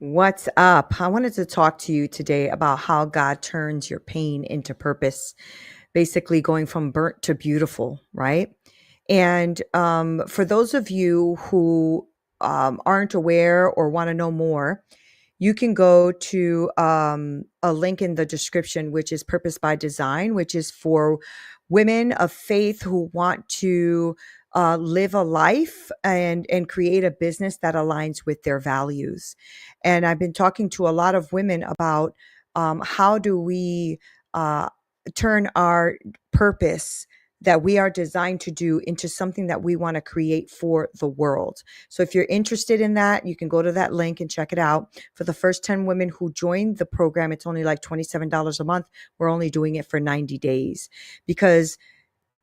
What's up? I wanted to talk to you today about how God turns your pain into purpose, basically going from burnt to beautiful, right? And for those of you who aren't aware or want to know more, you can go to a link in the description, which is Purpose by Design, which is for women of faith who want to live a life and create a business that aligns with their values. And I've been talking to a lot of women about how do we uh, turn our purpose that we are designed to do into something that we want to create for the world. So if you're interested in that, you can go to that link and check it out. For the first 10 women who joined the program, it's only like $27 a month. We're only doing it for 90 days because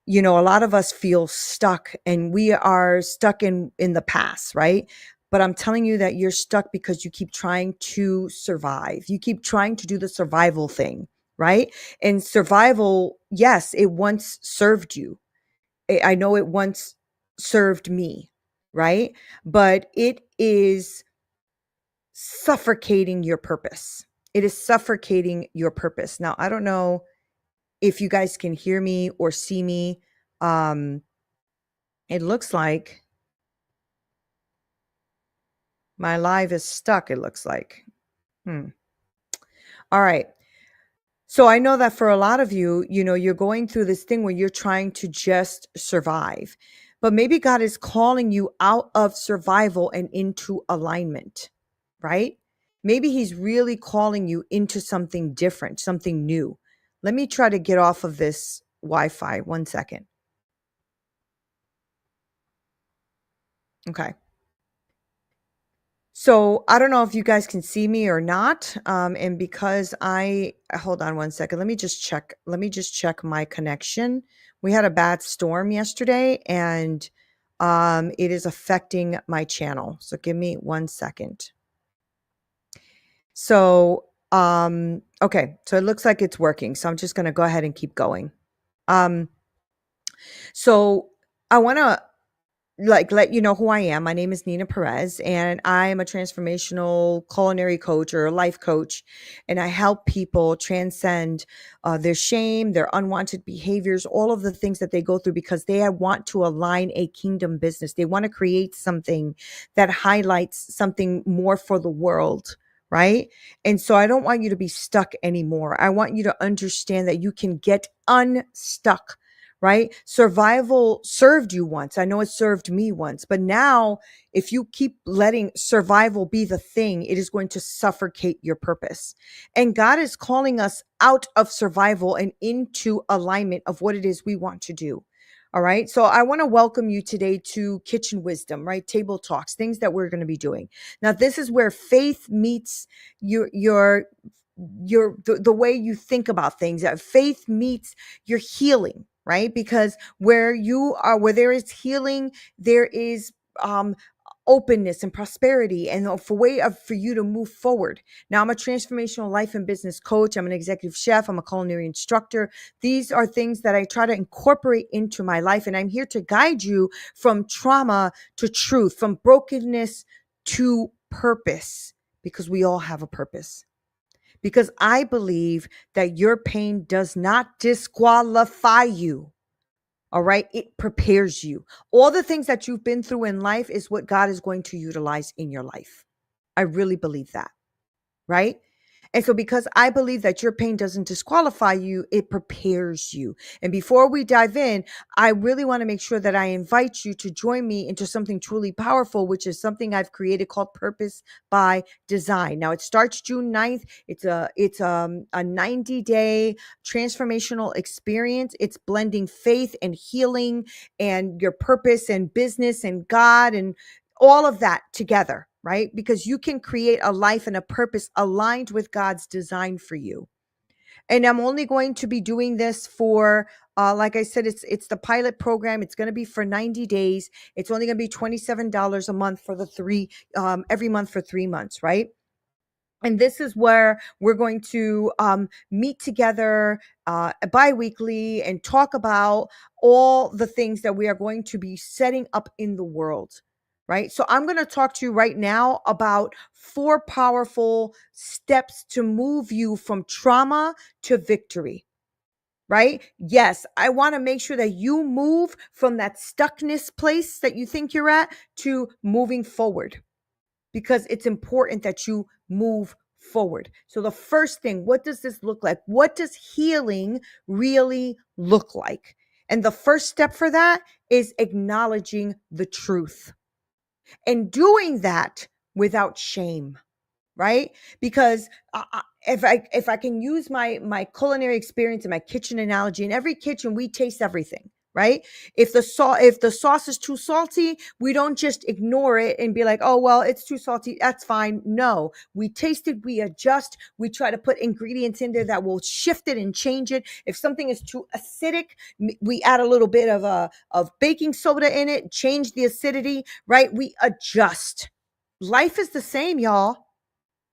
a lot of us feel stuck and we are stuck in the past, right? But I'm telling you that you're stuck because you keep trying to survive. You keep trying to do the survival thing, right? And survival, yes, it once served you. I know it once served me, right? But it is suffocating your purpose. It is suffocating your purpose. Now, I don't know if you guys can hear me or see me. Um, it looks like my live is stuck, it looks like. Hmm. All right. So I know that for a lot of you, you're going through this thing where you're trying to just survive. But maybe God is calling you out of survival and into alignment, right? Maybe he's really calling you into something different, something new. Let me try to get off of this Wi-Fi. 1 second. Okay. So I don't know if you guys can see me or not. And because hold on 1 second, let me just check. Let me just check my connection. We had a bad storm yesterday and it is affecting my channel. So give me 1 second. So, okay. So it looks like it's working. So I'm just going to go ahead and keep going. Um, so I want to let you know who I am. My name is Nina Perez, and I am a transformational culinary coach or a life coach, and I help people transcend their shame, their unwanted behaviors, all of the things that they go through because they want to align a kingdom business. They want to create something that highlights something more for the world. Right. And so I don't want you to be stuck anymore. I want you to understand that you can get unstuck, right? Survival served you once. I know it served me once, but now if you keep letting survival be the thing, it is going to suffocate your purpose. And God is calling us out of survival and into alignment of what it is we want to do. All right. So I want to welcome you today to Kitchen Wisdom, right? Table talks, things that we're going to be doing. Now, this is where faith meets the way you think about things. Faith meets your healing, right? Because where there is healing, there is openness and prosperity and for you to move forward. Now, I'm a transformational life and business coach. I'm an executive chef. I'm a culinary instructor. These are things that I try to incorporate into my life. And I'm here to guide you from trauma to truth, from brokenness to purpose, because we all have a purpose. Because I believe that your pain does not disqualify you. All right. It prepares you. All the things that you've been through in life is what God is going to utilize in your life. I really believe that. Right. And so because I believe that your pain doesn't disqualify you, it prepares you. And before we dive in, I really want to make sure that I invite you to join me into something truly powerful, which is something I've created called Purpose by Design. Now it starts June 9th. It's a 90-day transformational experience. It's blending faith and healing and your purpose and business and God and all of that together, right? Because you can create a life and a purpose aligned with God's design for you. And I'm only going to be doing this for, like I said, it's the pilot program. It's going to be for 90 days. It's only going to be $27 a month for every month for 3 months, right? And this is where we're going to meet together bi-weekly and talk about all the things that we are going to be setting up in the world, right? So I'm going to talk to you right now about 4 powerful steps to move you from trauma to victory. Right? Yes, I want to make sure that you move from that stuckness place that you think you're at to moving forward, because it's important that you move forward. So, the first thing, what does this look like? What does healing really look like? And the first step for that is acknowledging the truth and doing that without shame, right? Because if I can use my culinary experience and my kitchen analogy, in every kitchen we taste everything, right? If the sauce is too salty, we don't just ignore it and be like, oh well, it's too salty, that's fine. No, we taste it, we adjust, we try to put ingredients in there that will shift it and change it. If something is too acidic, we add a little bit of baking soda in it, change the acidity, right? We adjust. Life is the same, y'all,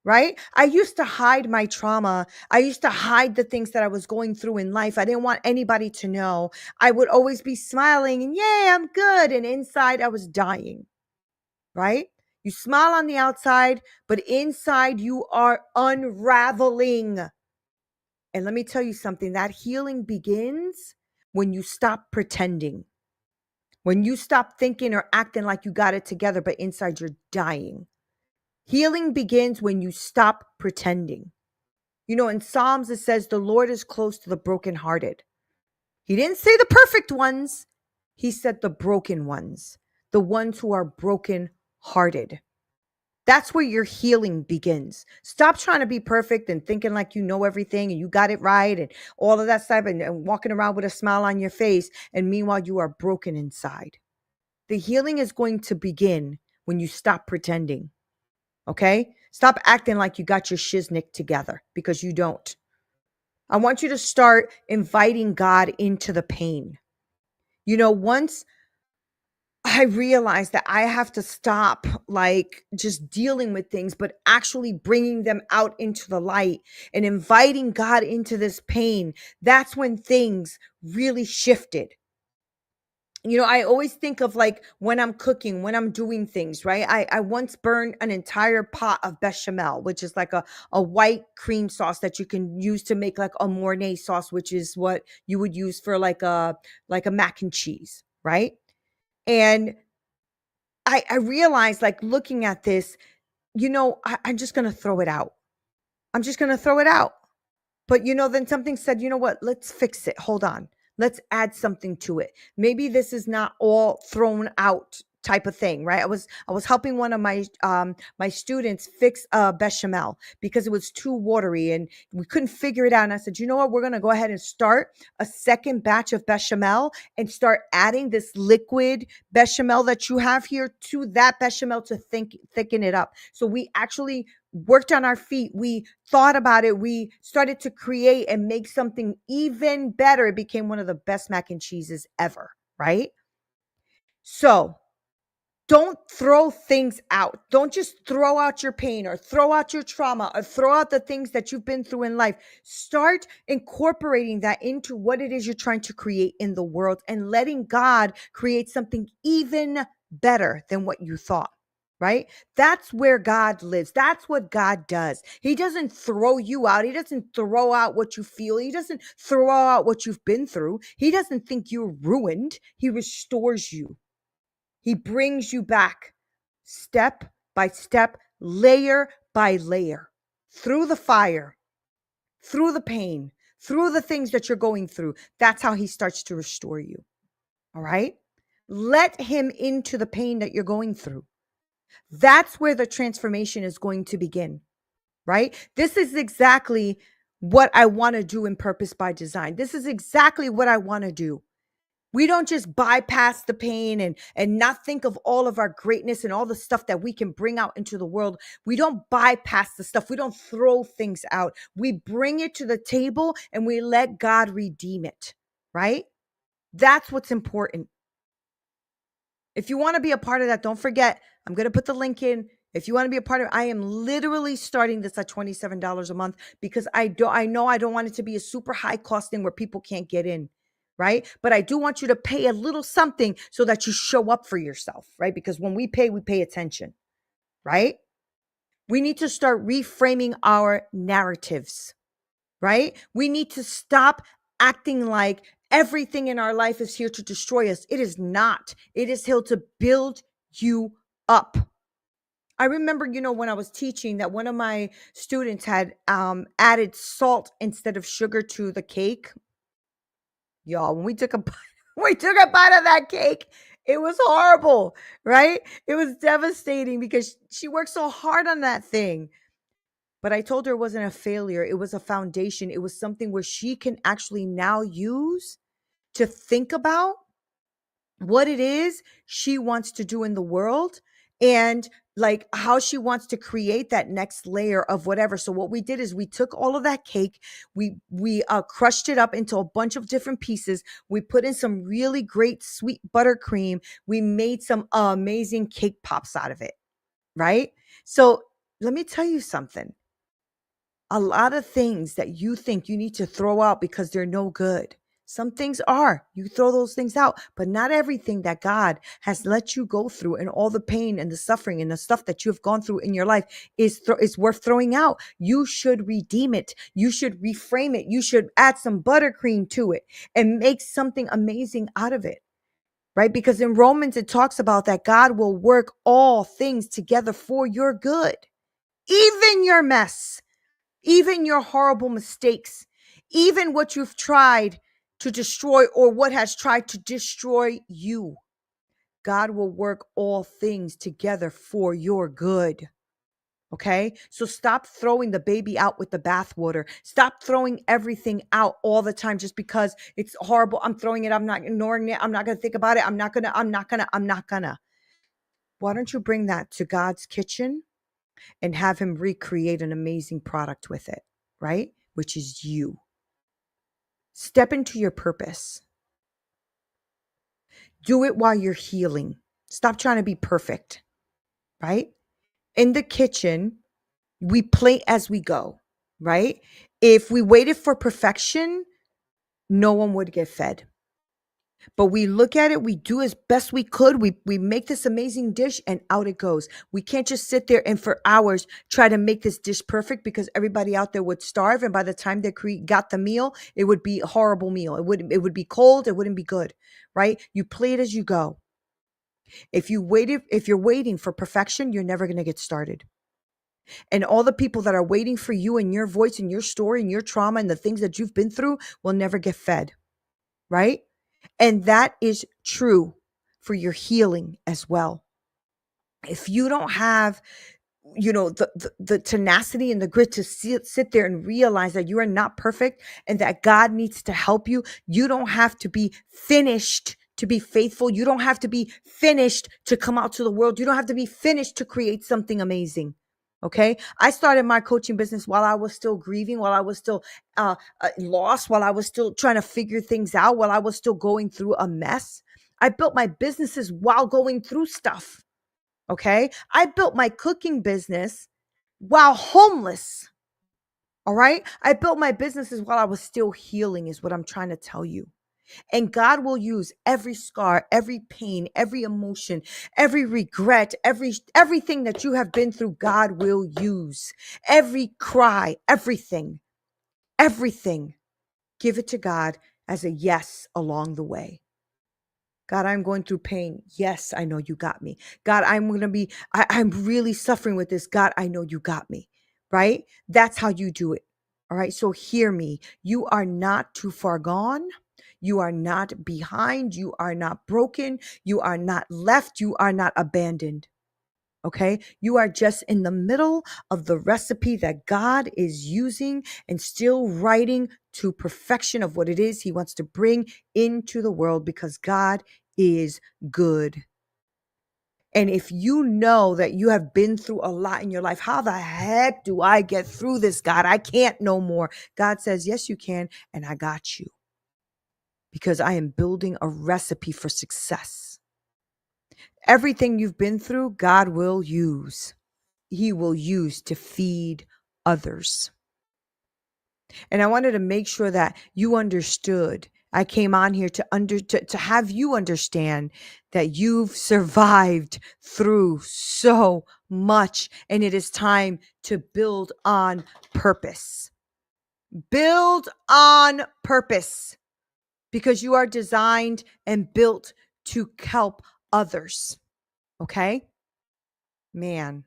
right? I used to hide my trauma. I used to hide the things that I was going through in life. I didn't want anybody to know. I would always be smiling and, yay, I'm good. And inside, I was dying, right? You smile on the outside, but inside, you are unraveling. And let me tell you something, that healing begins when you stop pretending, when you stop thinking or acting like you got it together, but inside, you're dying. Healing begins when you stop pretending. In Psalms, it says the Lord is close to the brokenhearted. He didn't say the perfect ones. He said the broken ones, the ones who are brokenhearted. That's where your healing begins. Stop trying to be perfect and thinking like you know everything and you got it right and all of that stuff and walking around with a smile on your face. And meanwhile, you are broken inside. The healing is going to begin when you stop pretending. Okay? Stop acting like you got your shiznick together, because you don't. I want you to start inviting God into the pain. Once I realized that I have to stop like just dealing with things, but actually bringing them out into the light and inviting God into this pain, that's when things really shifted. I always think of like when I'm cooking, when I'm doing things, right? I once burned an entire pot of bechamel, which is like a white cream sauce that you can use to make like a Mornay sauce, which is what you would use for like a mac and cheese, right? And I realized, like, looking at this, I'm just gonna throw it out. I'm just gonna throw it out. But then something said, you know what? Let's fix it. Hold on. Let's add something to it. Maybe this is not all thrown out type of thing, right? I was helping one of my students fix bechamel because it was too watery and we couldn't figure it out. And I said, you know what? We're gonna go ahead and start a second batch of bechamel and start adding this liquid bechamel that you have here to that bechamel to thicken it up. So we actually worked on our feet. We thought about it. We started to create and make something even better. It became one of the best mac and cheeses ever, right? So don't throw things out. Don't just throw out your pain or throw out your trauma or throw out the things that you've been through in life. Start incorporating that into what it is you're trying to create in the world and letting God create something even better than what you thought. Right? That's where God lives. That's what God does. He doesn't throw you out. He doesn't throw out what you feel. He doesn't throw out what you've been through. He doesn't think you're ruined. He restores you. He brings you back step by step, layer by layer, through the fire, through the pain, through the things that you're going through. That's how he starts to restore you. All right? Let him into the pain that you're going through. That's where the transformation is going to begin, right? This is exactly what I want to do in Purpose by Design. This is exactly what I want to do. We don't just bypass the pain and not think of all of our greatness and all the stuff that we can bring out into the world. We don't bypass the stuff. We don't throw things out. We bring it to the table and we let God redeem it, right? That's what's important. If you want to be a part of that, don't forget, I'm going to put the link in. If you want to be a part of it, I am literally starting this at $27 a month because I know I don't want it to be a super high cost thing where people can't get in. right? But I do want you to pay a little something so that you show up for yourself, right? Because when we pay attention, right? We need to start reframing our narratives, right? We need to stop acting like everything in our life is here to destroy us. It is not. It is here to build you up. I remember, when I was teaching that one of my students had added salt instead of sugar to the cake. Y'all, when we took a we took a bite of that cake, it was horrible, right? It was devastating because she worked so hard on that thing. But I told her it wasn't a failure. It was a foundation. It was something where she can actually now use to think about what it is she wants to do in the world, and like how she wants to create that next layer of whatever. So what we did is we took all of that cake, we crushed it up into a bunch of different pieces. We put in some really great sweet buttercream. We made some amazing cake pops out of it, right? So let me tell you something. A lot of things that you think you need to throw out because they're no good. Some things are. You throw those things out, but not everything that God has let you go through and all the pain and the suffering and the stuff that you have gone through in your life is worth throwing out. You should redeem it. You should reframe it. You should add some buttercream to it and make something amazing out of it. Right? Because in Romans, it talks about that God will work all things together for your good, even your mess, even your horrible mistakes, even what you've tried to destroy or what has tried to destroy you. God will work all things together for your good. Okay. So stop throwing the baby out with the bathwater. Stop throwing everything out all the time just because it's horrible. I'm throwing it. I'm not ignoring it. I'm not going to think about it. I'm not gonna. Why don't you bring that to God's kitchen and have him recreate an amazing product with it, right? Which is you. Step into your purpose. Do it while you're healing. Stop trying to be perfect, right? In the kitchen, we play as we go, right? If we waited for perfection, no one would get fed. But we look at it, we do as best we could. We make this amazing dish and out it goes. We can't just sit there and for hours try to make this dish perfect because everybody out there would starve. And by the time they got the meal, it would be a horrible meal. It would be cold. It wouldn't be good, right? You play it as you go. If you're waiting for perfection, you're never going to get started. And all the people that are waiting for you and your voice and your story and your trauma and the things that you've been through will never get fed, right? And that is true for your healing as well. If you don't have, the tenacity and the grit to sit there and realize that you are not perfect and that God needs to help you, you don't have to be finished to be faithful. You don't have to be finished to come out to the world. You don't have to be finished to create something amazing. Okay. I started my coaching business while I was still grieving, while I was still lost, while I was still trying to figure things out, while I was still going through a mess. I built my businesses while going through stuff. Okay. I built my cooking business while homeless. All right. I built my businesses while I was still healing, is what I'm trying to tell you. And God will use every scar, every pain, every emotion, every regret, everything that you have been through. God will use every cry, everything. Give it to God as a yes along the way. God, I'm going through pain. Yes, I know you got me. God, I'm really suffering with this. God, I know you got me, right? That's how you do it. All right. So hear me. You are not too far gone. You are not behind. You are not broken. You are not left. You are not abandoned. Okay. You are just in the middle of the recipe that God is using and still writing to perfection of what it is he wants to bring into the world, because God is good. And if you know that you have been through a lot in your life, how the heck do I get through this, God? I can't no more. God says, yes, you can. And I got you, because I am building a recipe for success. Everything you've been through, God will use. He will use to feed others. And I wanted to make sure that you understood I came on here to have you understand that you've survived through so much, and it is time to build on purpose. Build on purpose, because you are designed and built to help others. Okay? Man,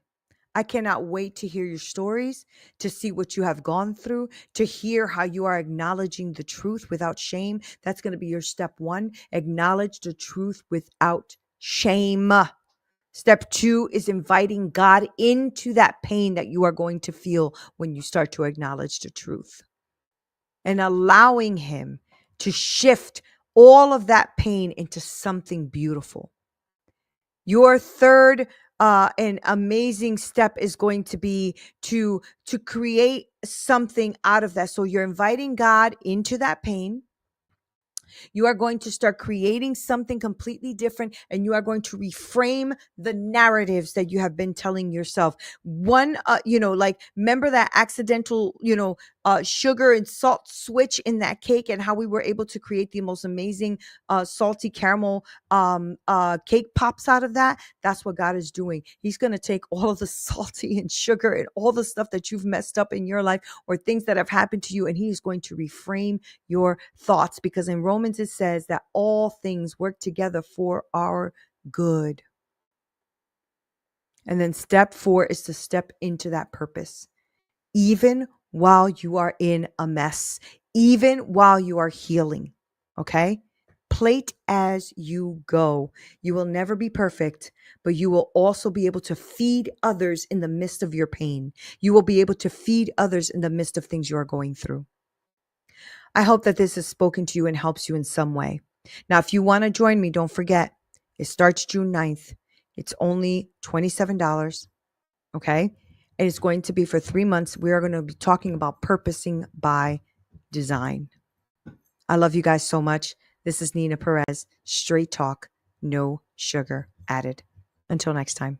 I cannot wait to hear your stories, to see what you have gone through, to hear how you are acknowledging the truth without shame. That's going to be your step 1. Acknowledge the truth without shame. Step 2 is inviting God into that pain that you are going to feel when you start to acknowledge the truth, and allowing Him to shift all of that pain into something beautiful. Your third and amazing step is going to be to create something out of that. So you're inviting God into that pain. You are going to start creating something completely different, and you are going to reframe the narratives that you have been telling yourself. One, like, remember that accidental, sugar and salt switch in that cake, and how we were able to create the most amazing salty caramel cake pops out of that? That's what God is doing. He's going to take all of the salty and sugar and all the stuff that you've messed up in your life, or things that have happened to you, and He is going to reframe your thoughts, because in Romans it says that all things work together for our good. And then step 4 is to step into that purpose, even while you are in a mess, even while you are healing. Okay? Plate as you go. You will never be perfect, but you will also be able to feed others in the midst of your pain. You will be able to feed others in the midst of things you are going through. I hope that this has spoken to you and helps you in some way. Now, if you want to join me, don't forget, it starts June 9th. It's only $27, okay? And it's going to be for 3 months. We are going to be talking about purposing by design. I love you guys so much. This is Neena Perez, straight talk, no sugar added. Until next time.